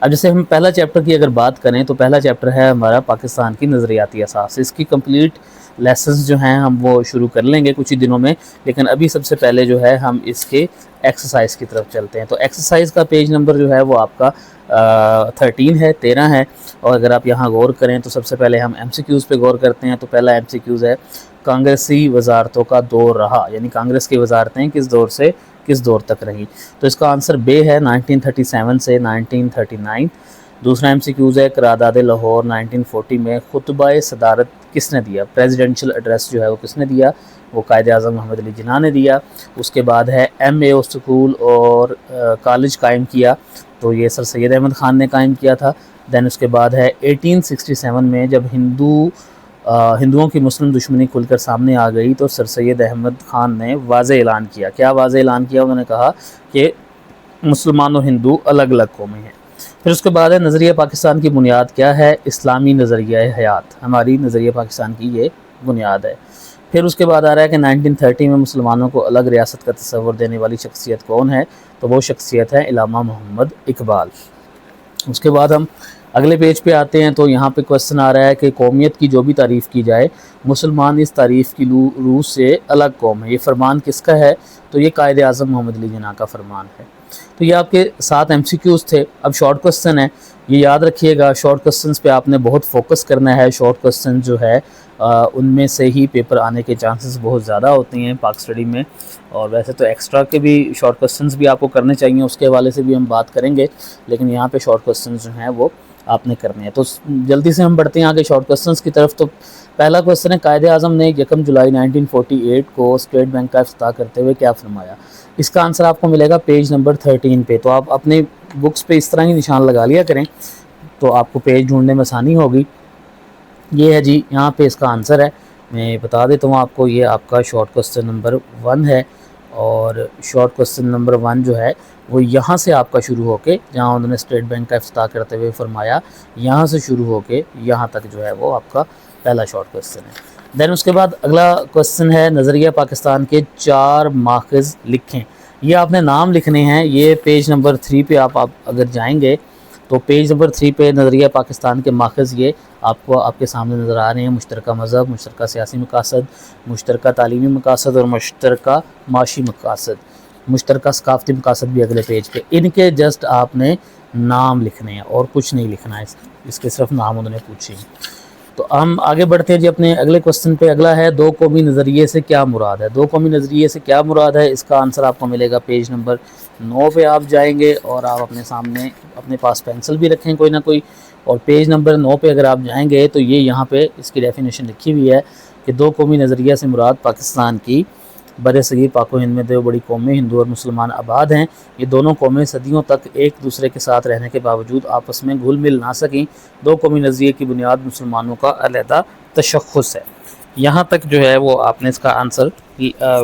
اب جیسے ہم پہلا چیپٹر کی اگر بات کریں تو پہلا چیپٹر ہے ہمارا پاکستان کی نظریاتی اساس. اس کی کمپلیٹ لیسنز جو ہیں ہم وہ شروع کر لیں گے کچھ ہی دنوں میں, لیکن ابھی سب سے پہلے جو ہے ہم اس کے ایکسرسائز کی طرف چلتے ہیں. تو ایکسرسائز کا پیج نمبر جو ہے وہ آپ کا 13 ہے. اور اگر آپ یہاں غور کریں تو سب سے پہلے ہم ایم سی کیوز پہ غور کرتے ہیں. تو پہلا ایم سی کیوز ہے کانگریسی وزارتوں کا دور رہا, یعنی کانگریس کی وزارتیں کس دور سے کس دور تک رہیں. تو اس کا آنسر بے ہے 1937 سے 1939. دوسرا ایم سی کیوز ہے قرارداد لاہور 1940 میں خطبہ صدارت کس نے دیا, پریزیڈنشل ایڈریس جو ہے وہ کس نے دیا, وہ قائد اعظم محمد علی جناح نے دیا. اس کے بعد ہے ایم اے او اسکول اور کالج قائم کیا, تو یہ سر سید احمد خان نے قائم کیا تھا. دین اس کے بعد ہے 1867 میں جب ہندوؤں کی مسلم دشمنی کھل کر سامنے آ گئی تو سر سید احمد خان نے واضح اعلان کیا. کیا واضح اعلان کیا؟ انہوں نے کہا کہ مسلمان و ہندو الگ الگ قومیں ہیں. پھر اس کے بعد ہے نظریہ پاکستان کی بنیاد کیا ہے؟ اسلامی نظریہ حیات, ہماری نظریہ پاکستان کی یہ بنیاد ہے. پھر اس کے بعد آ رہا ہے کہ 1930 میں مسلمانوں کو الگ ریاست کا تصور دینے والی شخصیت کون ہے؟ تو وہ شخصیت ہے علامہ محمد اقبال. اس کے بعد ہم اگلے پیج پہ آتے ہیں تو یہاں پہ کوسچن آ رہا ہے کہ قومیت کی جو بھی تعریف کی جائے مسلمان اس تعریف کی روح سے الگ قوم ہے. یہ فرمان کس کا ہے؟ تو یہ قائد اعظم محمد علی جناح کا فرمان ہے. تو یہ آپ کے 7 ایم سی کیوز تھے. اب شارٹ کوسچن ہے, یہ یاد رکھیے گا, شارٹ کوسچنز پہ آپ نے بہت فوکس کرنا ہے. شارٹ کوسچن جو ہے ان میں سے ہی پیپر آنے کے چانسز بہت زیادہ ہوتے ہیں پاک اسٹڈی میں, اور ویسے تو ایکسٹرا کے بھی شارٹ کوسچنز بھی آپ کو کرنے چاہیے, اس کے حوالے سے بھی ہم بات کریں گے, لیکن یہاں پہ شارٹ کوسچنز جو ہیں وہ آپ نے کرنے ہیں. تو جلدی سے ہم بڑھتے ہیں آگے شارٹ کوسچنز کی طرف. تو پہلا کوسچن ہے قائد اعظم نے 1 جولائی 1948 کو اسٹیٹ بینک کا افتتاح کرتے ہوئے کیا فرمایا؟ اس کا آنسر آپ کو ملے گا پیج نمبر 13 پہ. تو آپ اپنے بکس پہ اس طرح ہی نشان لگا لیا کریں تو آپ کو پیج ڈھونڈنے میں آسانی ہوگی. یہ ہے جی, یہاں پہ اس کا آنسر ہے. میں بتا دیتا ہوں آپ کو, یہ آپ کا شارٹ کوسچن نمبر 1 ہے, اور شارٹ کوسچن نمبر 1 جو ہے وہ یہاں سے آپ کا شروع ہو کے جہاں انہوں نے اسٹیٹ بینک کا افتتاح کرتے ہوئے فرمایا, یہاں سے شروع ہو کے یہاں تک جو ہے وہ آپ کا پہلا شارٹ کوسچن ہے. دین اس کے بعد اگلا کوسچن ہے نظریہ پاکستان کے 4 ماخذ لکھیں. یہ آپ نے نام لکھنے ہیں. یہ پیج نمبر 3 پہ آپ اگر جائیں گے تو پیج نمبر 3 پہ نظریہ پاکستان کے ماخذ یہ آپ کو آپ کے سامنے نظر آ رہے ہیں. مشترکہ مذہب, مشترکہ سیاسی مقاصد, مشترکہ تعلیمی مقاصد اور مشترکہ معاشی مقاصد. مشترکہ ثقافتی مقاصد بھی اگلے پیج پہ. ان کے جسٹ آپ نے نام لکھنے ہیں اور کچھ نہیں لکھنا ہے, اس کے صرف نام انہوں نے پوچھے ہیں. تو ہم آگے بڑھتے ہیں جی اپنے اگلے کوسچن پہ. اگلا ہے 2 قومی نظریے سے کیا مراد ہے؟ 2 قومی نظریے سے کیا مراد ہے؟ اس کا آنسر آپ کو ملے گا پیج نمبر 9 پہ. آپ جائیں گے اور آپ اپنے سامنے اپنے پاس پینسل بھی رکھیں کوئی نہ کوئی, اور پیج نمبر 9 پہ اگر آپ جائیں گے تو یہ یہاں پہ اس کی ڈیفینیشن لکھی ہوئی ہے کہ 2 قومی نظریہ سے مراد پاکستان کی بر صغیر پاک و ہند میں 2 بڑی قومیں ہندو اور مسلمان آباد ہیں. یہ دونوں قومیں صدیوں تک ایک دوسرے کے ساتھ رہنے کے باوجود آپس میں گھل مل نہ سکیں. 2 قومی نظریے کی بنیاد مسلمانوں کا علیحدہ تشخص ہے. یہاں تک جو ہے وہ آپ نے اس کا آنسر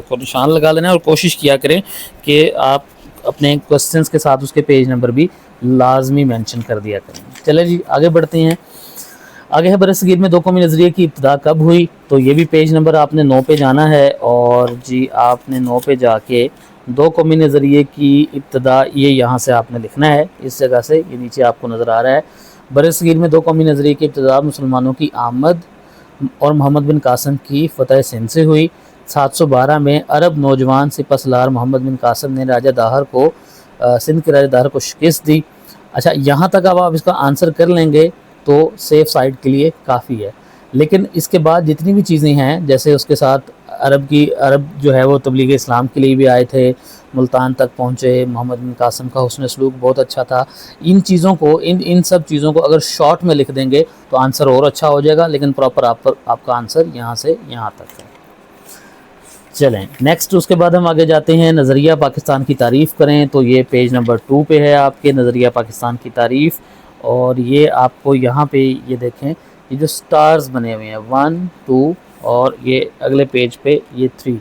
کو نشان لگا لینا ہے, اور کوشش کیا کریں کہ آپ اپنے کوسچنز کے ساتھ اس کے پیج نمبر بھی لازمی مینشن کر دیا کریں. چلیں جی آگے بڑھتے ہیں. آگے ہے برصغیر میں 2 قومی نظریے کی ابتدا کب ہوئی؟ تو یہ بھی پیج نمبر آپ نے 9 پہ جانا ہے, اور جی آپ نے 9 پہ جا کے 2 قومی نظریے کی ابتدا یہ یہاں سے آپ نے لکھنا ہے, اس جگہ سے. یہ نیچے آپ کو نظر آ رہا ہے. برصغیر میں 2 قومی نظریے کی ابتدا مسلمانوں کی آمد اور محمد بن قاسم کی فتح سندھ سے ہوئی. 712 میں عرب نوجوان سپہ سالار محمد بن قاسم نے راجہ داہر کو سندھ کے راجہ داہر کو شکست دی. اچھا یہاں تک اب آپ اس کا آنسر کر لیں گے تو سیف سائڈ کے لیے کافی ہے, لیکن اس کے بعد جتنی بھی چیزیں ہیں جیسے اس کے ساتھ عرب جو ہے وہ تبلیغ اسلام کے لیے بھی آئے تھے, ملتان تک پہنچے, محمد بن قاسم کا حسن سلوک بہت اچھا تھا. ان چیزوں کو ان سب چیزوں کو اگر شارٹ میں لکھ دیں گے تو آنسر اور اچھا ہو جائے گا, لیکن پراپر آپ کا آنسر یہاں سے یہاں تک ہے. چلیں نیکسٹ, اس کے بعد ہم آگے جاتے ہیں نظریہ پاکستان کی تعریف کریں. تو یہ پیج نمبر 2 پہ ہے آپ کے نظریہ پاکستان کی تعریف, اور یہ آپ کو یہاں پہ یہ دیکھیں یہ جو سٹارز بنے ہوئے ہیں 1 2 اور یہ اگلے پیج پہ یہ 3,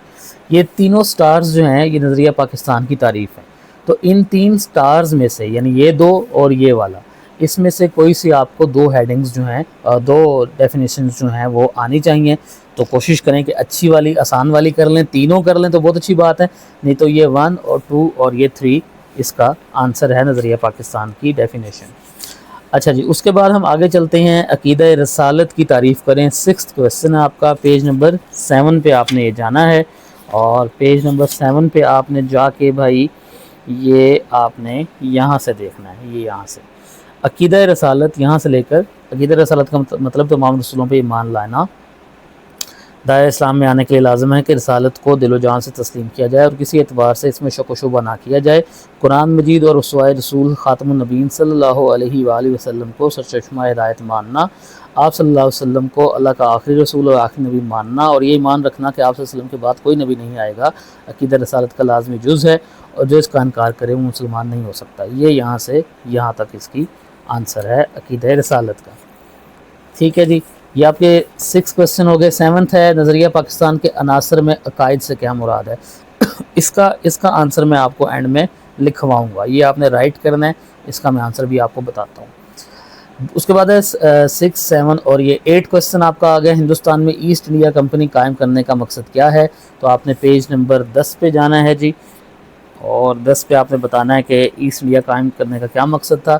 یہ تینوں سٹارز جو ہیں یہ نظریہ پاکستان کی تعریف ہیں. تو ان 3 سٹارز میں سے یعنی یہ 2 اور یہ والا, اس میں سے کوئی سی آپ کو 2 ہیڈنگز جو ہیں 2 ڈیفینیشنز جو ہیں وہ آنی چاہیے. تو کوشش کریں کہ اچھی والی آسان والی کر لیں, تینوں کر لیں تو بہت اچھی بات ہے, نہیں تو یہ 1 اور 2 اور یہ 3 اس کا آنسر ہے نظریہ پاکستان کی ڈیفینیشن. اچھا جی، اس کے بعد ہم آگے چلتے ہیں، عقیدہ رسالت کی تعریف کریں، 6th کویسچن ہے آپ کا، پیج نمبر 7 پہ آپ نے یہ جانا ہے، اور پیج نمبر 7 پہ آپ نے جا کے بھائی یہ آپ نے یہاں سے دیکھنا ہے، یہ یہاں سے عقیدہ رسالت یہاں سے لے کر، عقیدہ رسالت کا مطلب تمام رسولوں پہ ایمان لانا، دائرہ اسلام میں آنے کے لیے لازم ہے کہ رسالت کو دل و جان سے تسلیم کیا جائے اور کسی اعتبار سے اس میں شک و شبہ نہ کیا جائے، قرآن مجید اور اسوائے رسول خاتم النبیین صلی اللہ علیہ وآلہ وسلم کو سرچشمہ ہدایت ماننا، آپ صلی اللہ علیہ وسلم کو اللہ کا آخری رسول اور آخری نبی ماننا، اور یہ ایمان رکھنا کہ آپ صلی اللہ علیہ وسلم کے بعد کوئی نبی نہیں آئے گا، عقیدہ رسالت کا لازمی جز ہے، اور جو اس کا انکار کرے وہ مسلمان نہیں ہو سکتا۔ یہ یہاں سے یہاں تک اس کی آنسر ہے عقیدہ رسالت کا، ٹھیک ہے جی۔ یہ آپ کے 6 کویسچن ہو گئے۔ 7th ہے، نظریہ پاکستان کے عناصر میں عقائد سے کیا مراد ہے؟ اس کا آنسر میں آپ کو اینڈ میں لکھواؤں گا، یہ آپ نے رائٹ کرنا ہے، اس کا میں آنسر بھی آپ کو بتاتا ہوں۔ اس کے بعد ہے 6, 7 اور یہ 8 کویسچن آپ کا آ گیا، ہندوستان میں ایسٹ انڈیا کمپنی قائم کرنے کا مقصد کیا ہے؟ تو آپ نے پیج نمبر 10 پہ جانا ہے جی، اور 10 پہ آپ نے بتانا ہے کہ ایسٹ انڈیا قائم کرنے کا کیا مقصد تھا۔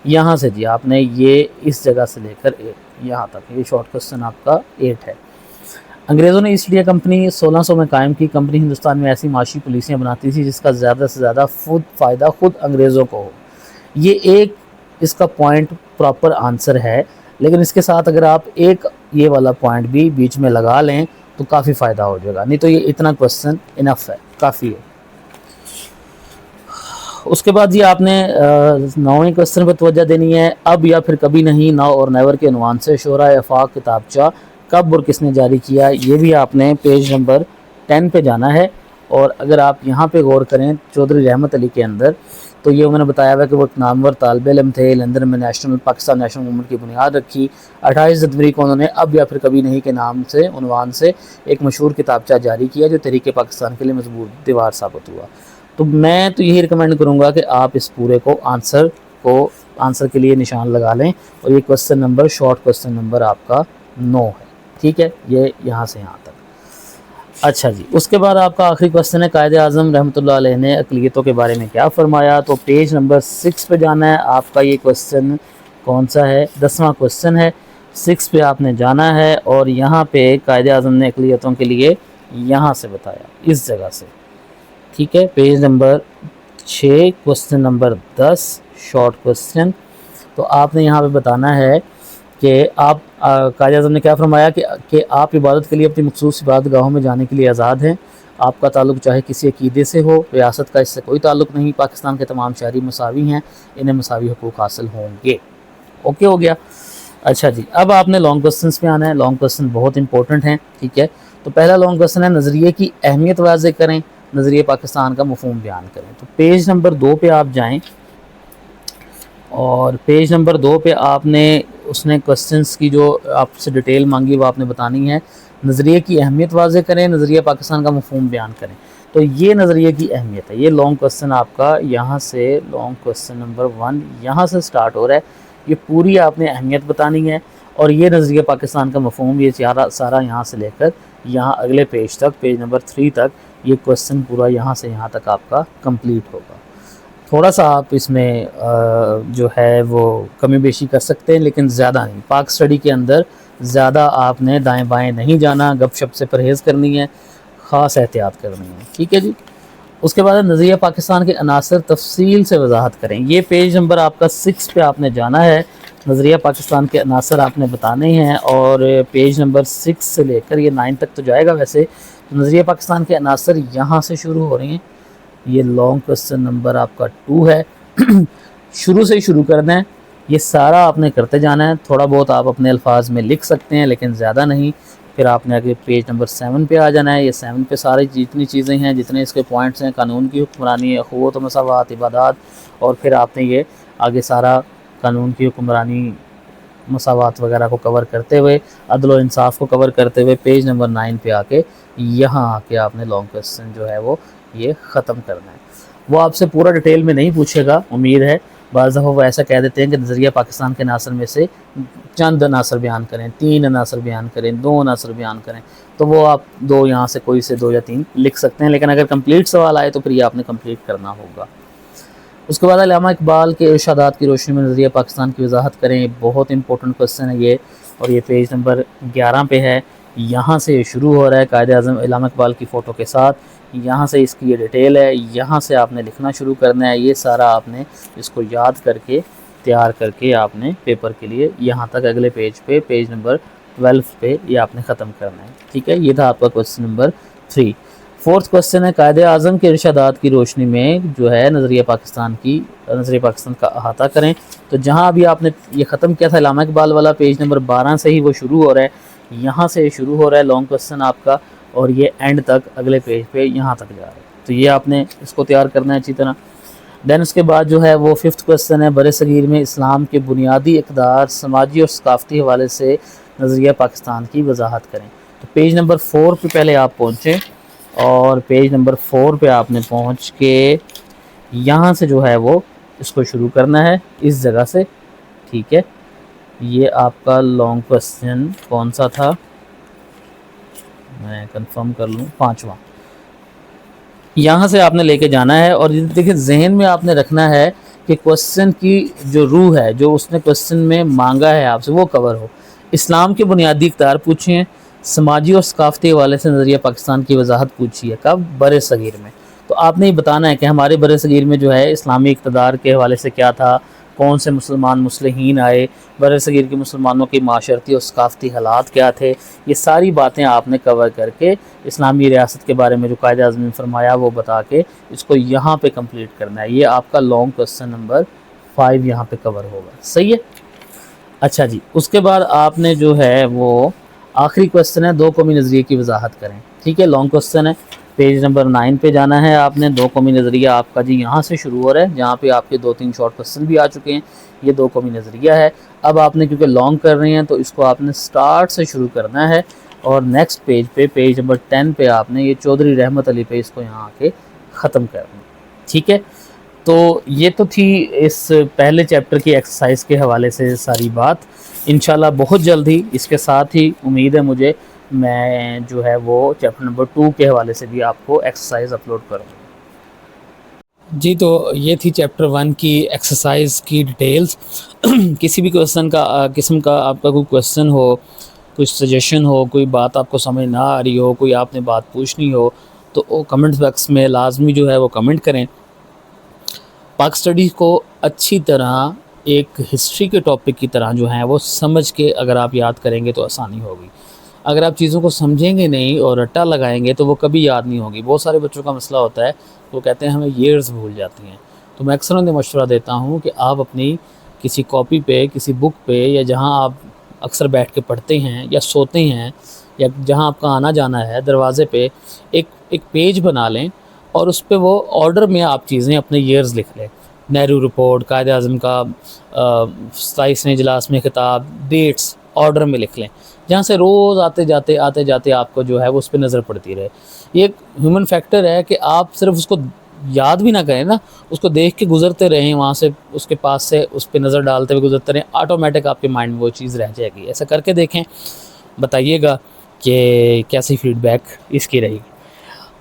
یہاں سے جی آپ نے یہ اس جگہ سے لے کر یہاں تک، یہ شارٹ کویسچن آپ کا 8 ہے۔ انگریزوں نے ایسٹ انڈیا کمپنی 1600 میں قائم کی، کمپنی ہندوستان میں ایسی معاشی پالیسیاں بناتی تھی جس کا زیادہ سے زیادہ فائدہ خود انگریزوں کو ہو۔ یہ ایک اس کا پوائنٹ پراپر آنسر ہے، لیکن اس کے ساتھ اگر آپ ایک یہ والا پوائنٹ بھی بیچ میں لگا لیں تو کافی فائدہ ہو جائے گا، نہیں تو یہ اتنا کویسچن انف ہے، کافی ہے۔ اس کے بعد یہ آپ نے 9ویں کویسچن پہ توجہ دینی ہے، اب یا پھر کبھی نہیں، ناؤ اور نیور کے عنوان سے شورائے آفاق کتابچہ کب اور کس نے جاری کیا؟ یہ بھی آپ نے پیج نمبر 10 پہ جانا ہے، اور اگر آپ یہاں پہ غور کریں چودھری رحمت علی کے اندر، تو یہ انہوں نے بتایا ہوا کہ وہ ایک نامور طالب علم تھے، لندن میں پاکستان نیشنل موومنٹ کی بنیاد رکھی، 28 جنوری کو انہوں نے اب یا پھر کبھی نہیں کے نام سے عنوان سے ایک مشہور کتابچہ جاری کیا جو تحریک پاکستان کے لیے مضبوط دیوار ثابت ہوا۔ تو میں تو یہی ریکمینڈ کروں گا کہ آپ اس پورے کو آنسر کے لیے نشان لگا لیں، اور یہ question number short question number آپ کا 9 ہے، ٹھیک ہے، یہ یہاں سے یہاں تک۔ اچھا جی، اس کے بعد آپ کا آخری کویسچن ہے، قائد اعظم رحمۃ اللہ علیہ نے اقلیتوں کے بارے میں کیا فرمایا؟ تو پیج نمبر 6 پہ جانا ہے آپ کا، یہ کویسچن کون سا ہے؟ 10واں کویسچن ہے، 6 پہ آپ نے جانا ہے، اور یہاں پہ قائد اعظم نے اقلیتوں کے لیے یہاں سے بتایا، اس جگہ سے، ٹھیک ہے، page number 6 question number 10 short question. تو آپ نے یہاں پہ بتانا ہے کہ آپ قائد اعظم نے کیا فرمایا کہ آپ عبادت کے لیے اپنی مخصوص عبادت گاہوں میں جانے کے لیے آزاد ہیں، آپ کا تعلق چاہے کسی عقیدے سے ہو، ریاست کا اس سے کوئی تعلق نہیں، پاکستان کے تمام شہری مساوی ہیں، انہیں مساوی حقوق حاصل ہوں گے۔ اوکے ہو گیا۔ اچھا جی، اب آپ نے لانگ کویسچنس پہ آنا ہے، لانگ کویسچن بہت امپورٹنٹ ہیں، ٹھیک ہے۔ تو پہلا لانگ کویسچن ہے، نظریے کی اہمیت واضح کریں، نظریہ پاکستان کا مفہوم بیان کریں۔ تو پیج نمبر 2 پہ آپ جائیں، اور پیج نمبر 2 پہ آپ نے اس نے کویسچنس کی جو آپ سے ڈیٹیل مانگی وہ آپ نے بتانی ہے، نظریے کی اہمیت واضح کریں، نظریہ پاکستان کا مفہوم بیان کریں۔ تو یہ نظریے کی اہمیت ہے، یہ لانگ کویسچن آپ کا یہاں سے لانگ کویسچن نمبر 1 یہاں سے سٹارٹ ہو رہا ہے، یہ پوری آپ نے اہمیت بتانی ہے، اور یہ نظریہ پاکستان کا مفہوم یہ سارا یہاں سے لے کر یہاں اگلے پیج تک، پیج نمبر 3 تک، یہ کویسچن پورا یہاں سے یہاں تک آپ کا کمپلیٹ ہوگا۔ تھوڑا سا آپ اس میں جو ہے وہ کمی بیشی کر سکتے ہیں، لیکن زیادہ نہیں، پاک اسٹڈی کے اندر زیادہ آپ نے دائیں بائیں نہیں جانا، گپ شپ سے پرہیز کرنی ہے، خاص احتیاط کرنی ہے، ٹھیک ہے جی۔ اس کے بعد نظریہ پاکستان کے عناصر تفصیل سے وضاحت کریں، یہ پیج نمبر آپ کا 6 پہ آپ نے جانا ہے، نظریہ پاکستان کے عناصر آپ نے بتانے ہیں، اور پیج نمبر 6 سے لے کر یہ 9 تک تو جائے گا ویسے، تو نظریہ پاکستان کے عناصر یہاں سے شروع ہو رہے ہیں، یہ لانگ کویسچن نمبر آپ کا 2 ہے، شروع سے ہی شروع کرنا ہے، یہ سارا آپ نے کرتے جانا ہے، تھوڑا بہت آپ اپنے الفاظ میں لکھ سکتے ہیں لیکن زیادہ نہیں، پھر آپ نے آگے پیج نمبر 7 پہ آ جانا ہے، یہ 7 پہ ساری جتنی چیزیں ہیں، جتنے اس کے پوائنٹس ہیں، قانون کی حکمرانی، اخوت و مساوات، عبادات، اور پھر آپ نے یہ آگے سارا قانون کی حکمرانی، مساوات وغیرہ کو کور کرتے ہوئے، عدل و انصاف کو کور کرتے ہوئے پیج نمبر 9 پہ آ کے یہاں آ کے آپ نے لانگ کویسچن جو ہے وہ یہ ختم کرنا ہے۔ وہ آپ سے پورا ڈیٹیل میں نہیں پوچھے گا، امید ہے، بعض دفعہ وہ ایسا کہہ دیتے ہیں کہ نظریہ پاکستان کے عناصر میں سے چند عناصر بیان کریں، 3 عناصر بیان کریں، 2 عناصر بیان کریں، تو وہ آپ 2 یہاں سے کوئی سے 2 یا 3 لکھ سکتے ہیں، لیکن اگر کمپلیٹ سوال آئے تو پھر یہ آپ نے کمپلیٹ کرنا ہوگا۔ اس کے بعد علامہ اقبال کے ارشادات کی روشنی میں نظریہ پاکستان کی وضاحت کریں. بہت امپورٹنٹ کوسچن ہے یہ, اور یہ پیج نمبر 11 پہ ہے. یہاں سے شروع ہو رہا ہے قائد اعظم علامہ اقبال کی فوٹو کے ساتھ. یہاں سے اس کی یہ ڈیٹیل ہے, یہاں سے آپ نے لکھنا شروع کرنا ہے. یہ سارا آپ نے اس کو یاد کر کے تیار کر کے آپ نے پیپر کے لیے یہاں تک اگلے پیج پہ پیج نمبر 12 پہ یہ آپ نے ختم کرنا ہے. ٹھیک ہے, یہ تھا آپ کا کوسچن نمبر 3. فورتھ کوسچن ہے قائد اعظم کے ارشادات کی روشنی میں جو ہے نظریہ پاکستان کا احاطہ کریں. تو جہاں ابھی آپ نے یہ ختم کیا تھا علامہ اقبال والا, پیج نمبر 12 سے ہی وہ شروع ہو رہا ہے. یہاں سے شروع ہو رہا ہے لانگ کوسچن آپ کا, اور یہ اینڈ تک اگلے پیج پہ یہاں تک جا رہا ہے. تو یہ آپ نے اس کو تیار کرنا ہے اچھی طرح. دین اس کے بعد جو ہے وہ 5th کوسچن ہے بر صغیر میں اسلام کے بنیادی اقدار سماجی اور ثقافتی حوالے سے نظریہ پاکستان کی وضاحت کریں. تو پیج نمبر 4 پہ پہلے آپ پہنچیں, اور پیج نمبر 4 پہ آپ نے پہنچ کے یہاں سے جو ہے وہ اس کو شروع کرنا ہے اس جگہ سے. ٹھیک ہے, یہ آپ کا لانگ کوسچن کون سا تھا, میں کنفرم کر لوں, 5واں. یہاں سے آپ نے لے کے جانا ہے, اور دیکھیں ذہن میں آپ نے رکھنا ہے کہ کوسچن کی جو روح ہے, جو اس نے کوسچن میں مانگا ہے آپ سے, وہ کور ہو. اسلام کے بنیادی اقدار پوچھیں, سماجی اور ثقافتی حوالے سے نظریہ پاکستان کی وضاحت پوچھی ہے. کب؟ بر صغیر میں. تو آپ نے یہ بتانا ہے کہ ہمارے بر صغیر میں جو ہے اسلامی اقتدار کے حوالے سے کیا تھا, کون سے مسلمان مصلحین آئے, بر صغیر کے مسلمانوں کے معاشرتی اور ثقافتی حالات کیا تھے. یہ ساری باتیں آپ نے کور کر کے اسلامی ریاست کے بارے میں جو قائد اعظم نے فرمایا وہ بتا کے اس کو یہاں پہ کمپلیٹ کرنا ہے. یہ آپ کا لانگ کوسچن نمبر 5 یہاں پہ کور ہوگا. صحیح ہے. اچھا جی, اس کے بعد آپ نے جو ہے وہ آخری کوسچن ہے دو قومی نظریے کی وضاحت کریں. ٹھیک ہے, لانگ کوسچن ہے, پیج نمبر 9 پہ جانا ہے آپ نے. دو قومی نظریہ آپ کا جی یہاں سے شروع ہو رہا ہے, جہاں پہ آپ کے 2-3 شارٹ کوسچن بھی آ چکے ہیں. یہ دو قومی نظریہ ہے. اب آپ نے کیونکہ لانگ کر رہے ہیں تو اس کو آپ نے سٹارٹ سے شروع کرنا ہے, اور نیکسٹ پیج پہ پیج نمبر 10 پہ آپ نے یہ چودھری رحمت علی پہ اس کو یہاں آ کے ختم کرنا ہے. ٹھیک ہے, تو یہ تو تھی اس پہلے چیپٹر کی ایکسرسائز کے حوالے سے ساری بات. انشاءاللہ بہت جلد ہی اس کے ساتھ ہی امید ہے مجھے, میں جو ہے وہ چیپٹر نمبر 2 کے حوالے سے بھی آپ کو ایکسرسائز اپلوڈ کروں گا. جی, تو یہ تھی چیپٹر 1 کی ایکسرسائز کی ڈیٹیلز. کسی بھی قسم کا آپ کا کوئی کویسچن ہو, کوئی سجیشن ہو, کوئی بات آپ کو سمجھ نہ آ رہی ہو, کوئی آپ نے بات پوچھنی ہو, تو وہ کمنٹ باکس میں لازمی جو ہے وہ کمنٹ کریں. پاک اسٹڈی کو اچھی طرح ایک ہسٹری کے ٹاپک کی طرح جو ہیں وہ سمجھ کے اگر آپ یاد کریں گے تو آسانی ہوگی. اگر آپ چیزوں کو سمجھیں گے نہیں اور رٹا لگائیں گے تو وہ کبھی یاد نہیں ہوگی. بہت سارے بچوں کا مسئلہ ہوتا ہے, وہ کہتے ہیں ہمیں ایئرز بھول جاتی ہیں. تو میں اکثر انہیں مشورہ دیتا ہوں کہ آپ اپنی کسی کاپی پہ, کسی بک پہ, یا جہاں آپ اکثر بیٹھ کے پڑھتے ہیں یا سوتے ہیں, یا جہاں آپ کا آنا جانا ہے دروازے پہ, ایک پیج بنا لیں, اور اس پہ وہ آرڈر میں آپ چیزیں اپنے ایئرز لکھ لیں. نہرو رپورٹ, قائد اعظم کا 27ویں اجلاس میں خطاب, ڈیٹس آرڈر میں لکھ لیں, جہاں سے روز آتے جاتے آپ کو جو ہے وہ اس پہ نظر پڑتی رہے. یہ ایک ہیومن فیکٹر ہے کہ آپ صرف اس کو یاد بھی نہ کریں نا, اس کو دیکھ کے گزرتے رہیں, وہاں سے اس کے پاس سے اس پہ نظر ڈالتے ہوئے گزرتے رہیں, آٹومیٹک آپ کے مائنڈ میں وہ چیز رہ جائے گی. ایسا کر کے دیکھیں, بتائیے گا کہ کیسی فیڈ بیک اس کی رہی.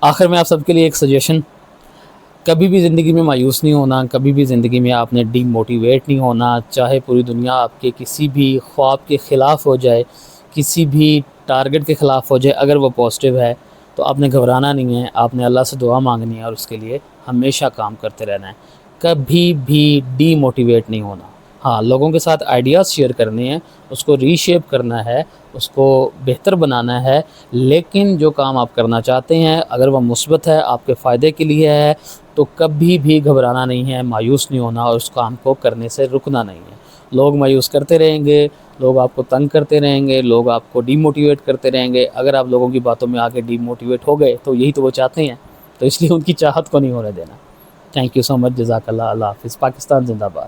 آخر میں آپ سب کے لیے ایک سجیشن, کبھی بھی زندگی میں مایوس نہیں ہونا, کبھی بھی زندگی میں آپ نے ڈی موٹیویٹ نہیں ہونا. چاہے پوری دنیا آپ کے کسی بھی خواب کے خلاف ہو جائے, کسی بھی ٹارگٹ کے خلاف ہو جائے, اگر وہ پازیٹیو ہے تو آپ نے گھبرانا نہیں ہے. آپ نے اللہ سے دعا مانگنی ہے اور اس کے لیے ہمیشہ کام کرتے رہنا ہے. کبھی بھی ڈی موٹیویٹ نہیں ہونا. ہاں, لوگوں کے ساتھ آئیڈیاز شیئر کرنے ہیں, اس کو ری شیپ کرنا ہے, اس کو بہتر بنانا ہے, لیکن جو کام آپ کرنا چاہتے ہیں اگر وہ مثبت ہے, آپ کے فائدے کے لیے ہے, تو کبھی بھی گھبرانا نہیں ہے, مایوس نہیں ہونا, اور اس کام کو کرنے سے رکنا نہیں ہے. لوگ مایوس کرتے رہیں گے, لوگ آپ کو تنگ کرتے رہیں گے, لوگ آپ کو ڈی موٹیویٹ کرتے رہیں گے. اگر آپ لوگوں کی باتوں میں آگے ڈی موٹیویٹ ہو گئے تو یہی تو وہ چاہتے ہیں, تو اس لیے ان کی چاہت کو نہیں ہونے دینا. تھینک یو سو مچ, جزاک اللہ. اللہ حافظ. پاکستان زندہ باد.